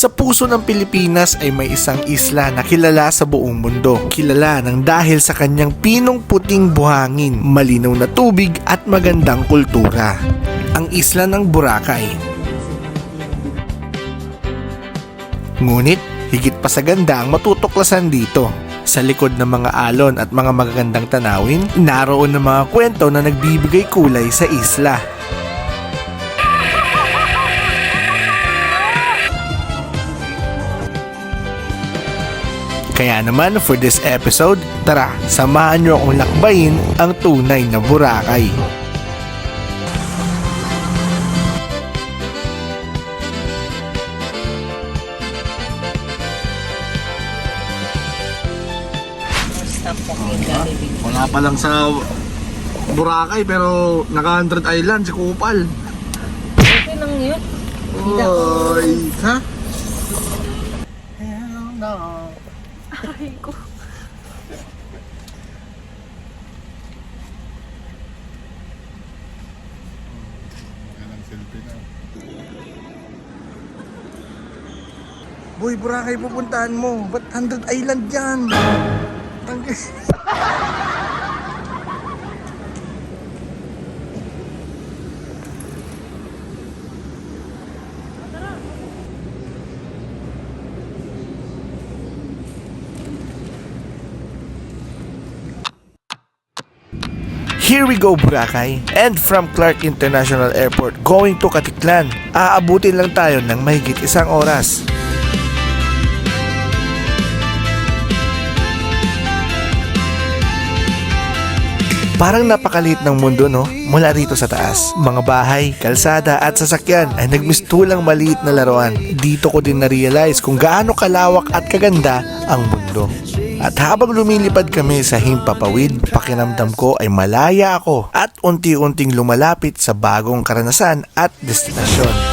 Sa puso ng Pilipinas ay may isang isla na kilala sa buong mundo. Kilala ng dahil sa kanyang pinong puting buhangin, malinaw na tubig at magandang kultura. Ang isla ng Boracay. Ngunit, higit pa sa ganda ang matutuklasan dito. Sa likod ng mga alon at mga magagandang tanawin, naroon ang mga kwento na nagbibigay kulay sa isla. Kaya naman for this episode, tara, samahan nyo akong lakbayin ang tunay na Boracay. Wala pa lang sa Boracay pero naka 100 Island si Kupal. Okay lang yun. Oy, ha? Hell no. Ay ko. Boy, Boracay pupuntahan mo. Ba't 100 Island yan? Here we go Boracay, and from Clark International Airport going to Caticlan. Aabutin lang tayo ng mahigit 1 oras. Parang napakaliit ng mundo, no? Mula rito sa taas. Mga bahay, kalsada at sasakyan ay nagmistulang maliit na laruan. Dito ko din na-realize kung gaano kalawak at kaganda ang mundo. At habang lumilipad kami sa himpapawid, pakiramdam ko ay malaya ako at unti-unting lumalapit sa bagong karanasan at destinasyon.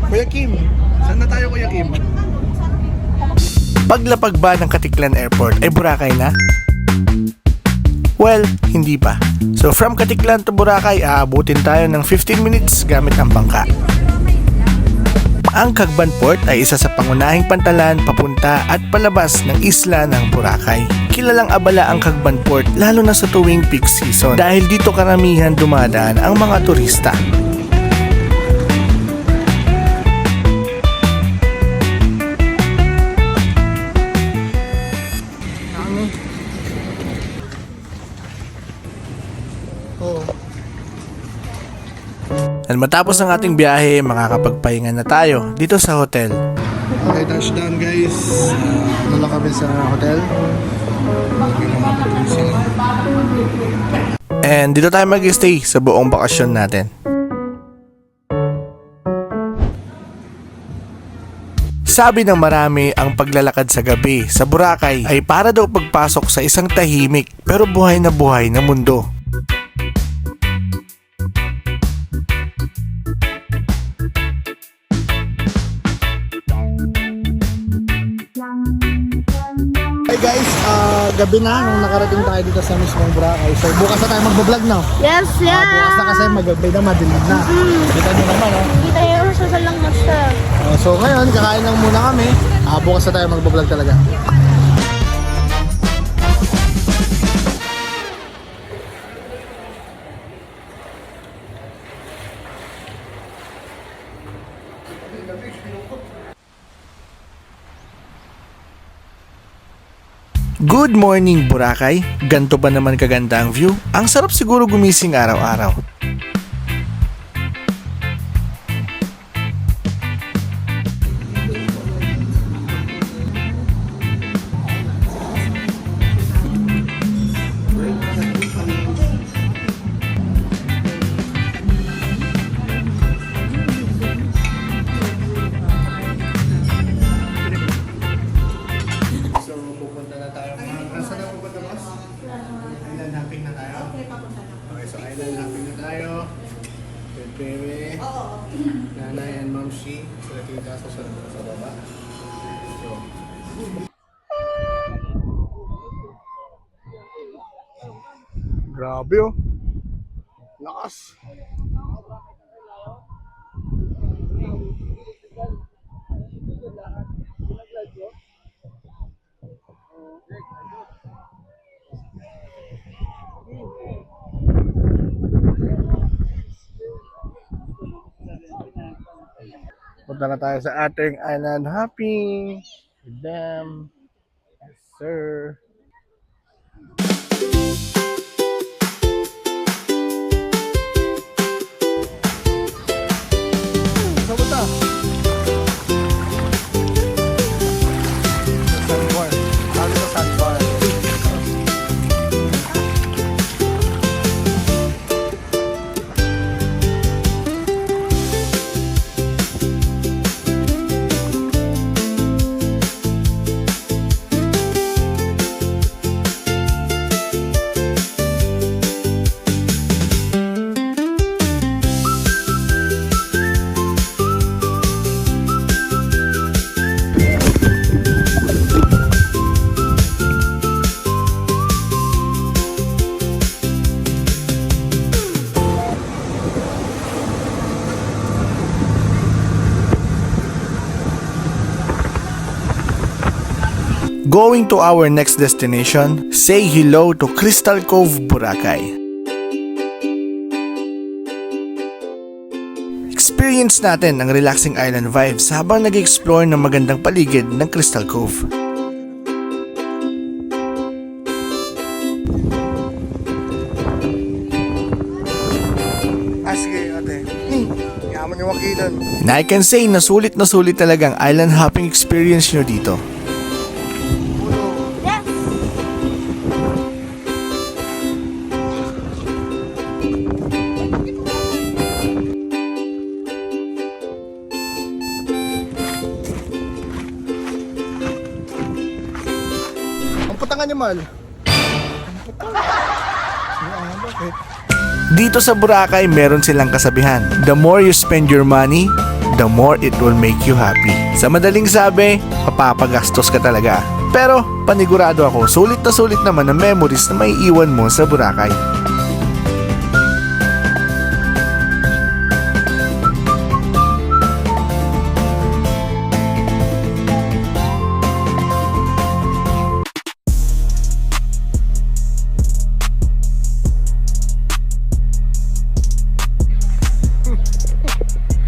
Kuya Kim, saan na tayo Kuya Kim? Paglapag ba ng Caticlan Airport ay Boracay na? Well, hindi pa. So from Caticlan to Boracay, aabutin tayo ng 15 minutes gamit ang bangka. Ang Cagban Port ay isa sa pangunahing pantalan papunta at palabas ng isla ng Boracay. Kilalang abala ang Cagban Port lalo na sa tuwing peak season dahil dito karamihan dumadaan ang mga turista. At matapos ang ating biyahe, makakapagpahinga na tayo dito sa hotel. Okay, touchdown guys. Ano lang kami sa hotel? And dito tayo mag-stay sa buong bakasyon natin. Sabi ng marami, ang paglalakad sa gabi sa Boracay ay para daw pagpasok sa isang tahimik pero buhay na mundo. Hey guys, gabi na nung nakarating tayo dito sa mismong Boracay. So bukas na tayo magbablog na. Yes, Bukas na kasi magagay na madilim na. Kita nyo naman Kita yung sa lang master. So ngayon, kakain lang muna kami. Bukas na tayo magbablog talaga. Good morning Boracay! Ganto ba naman kaganda ang view? Ang sarap siguro gumising araw-araw. Grabe oh. Lakas. Punta na tayo sa ating island hopping with them. Yes, sir. Saan punta? Sandbar. Sabi sa sandbar. Going to our next destination, say hello to Crystal Cove, Boracay. Experience natin ang relaxing island vibes habang nag-explore ng magandang paligid ng Crystal Cove. Sige, ate. Yaman yung wakilan. And I can say na sulit talagang island hopping experience nyo dito. Yes! Ang putangan niya, Mal. Bakit? Dito sa Boracay, meron silang kasabihan. The more you spend your money, the more it will make you happy. Sa madaling sabi, mapapagastos ka talaga. Pero panigurado ako, sulit na sulit naman ang memories na may iwan mo sa Boracay.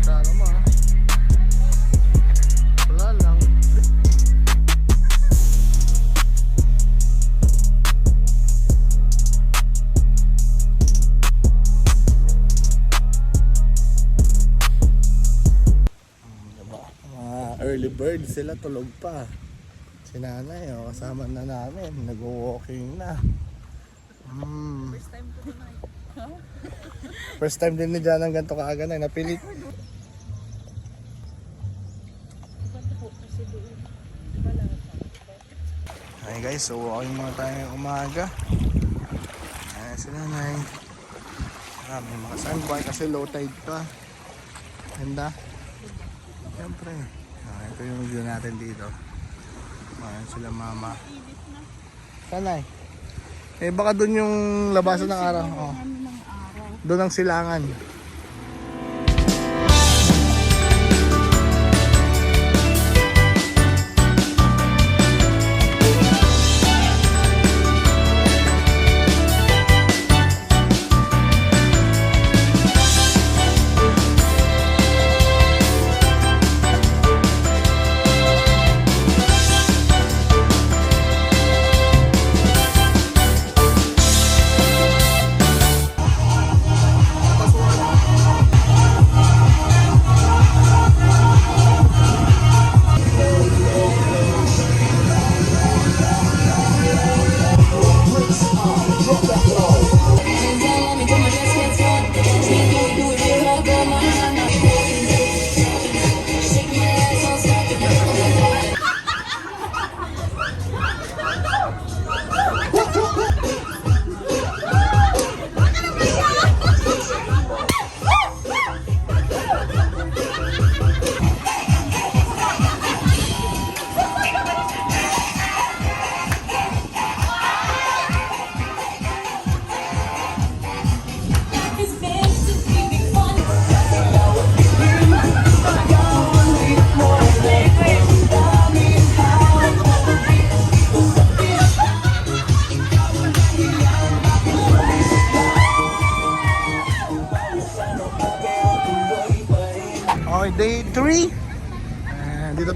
Sana mo, ha? Wala lang. Diba? Mga early bird sila tulog pa. Si nanay, oh, kasama na namin. Nag-walking na. First time din ni Jan ang ganito kaaga na. Napilit. Hi guys, so walking muna tayo ngayong umaga. Ayan si nanay. May mga sandbar kasi low tide pa. Ganda. Siyempre. Ito yung view natin dito. Ayan sila mama. Sanay. Eh baka doon yung labasan ng araw. Oh. Doon ang silangan.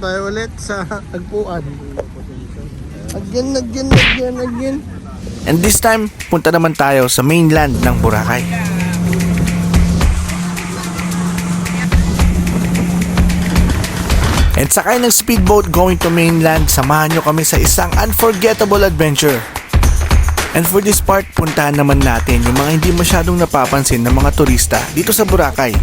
tayo ulit sa tagpuan. Again. And this time, punta naman tayo sa mainland ng Boracay. And sakay ng speedboat going to mainland, samahan nyo kami sa isang unforgettable adventure. And for this part, puntahan naman natin yung mga hindi masyadong napapansin ng mga turista dito sa Boracay.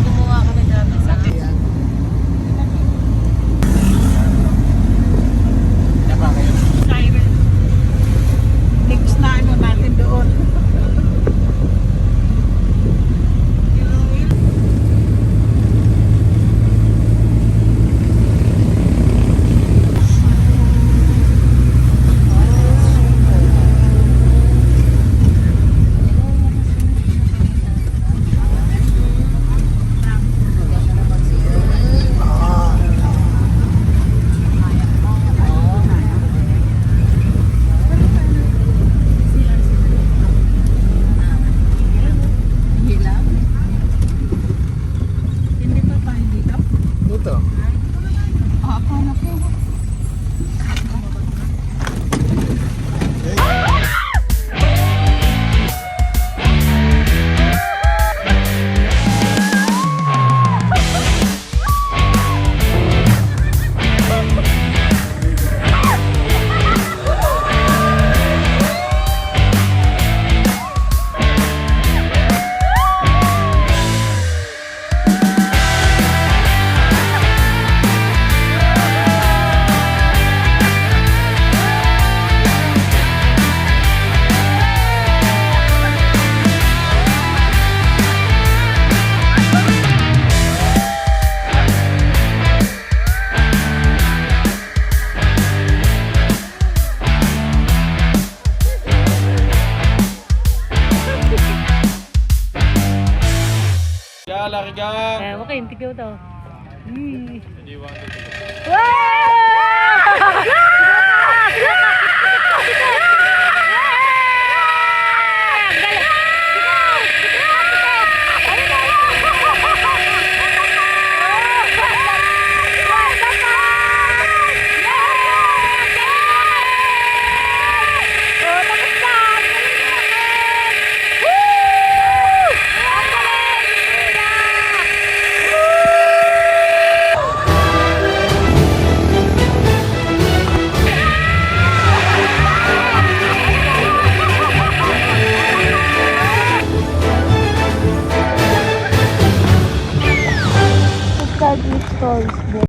Gumawa kami dati sa Siren. Next na ano natin doon. Hindi pa tayo dito. Dito. Akala ko. Eh, okay, hindi ko daw.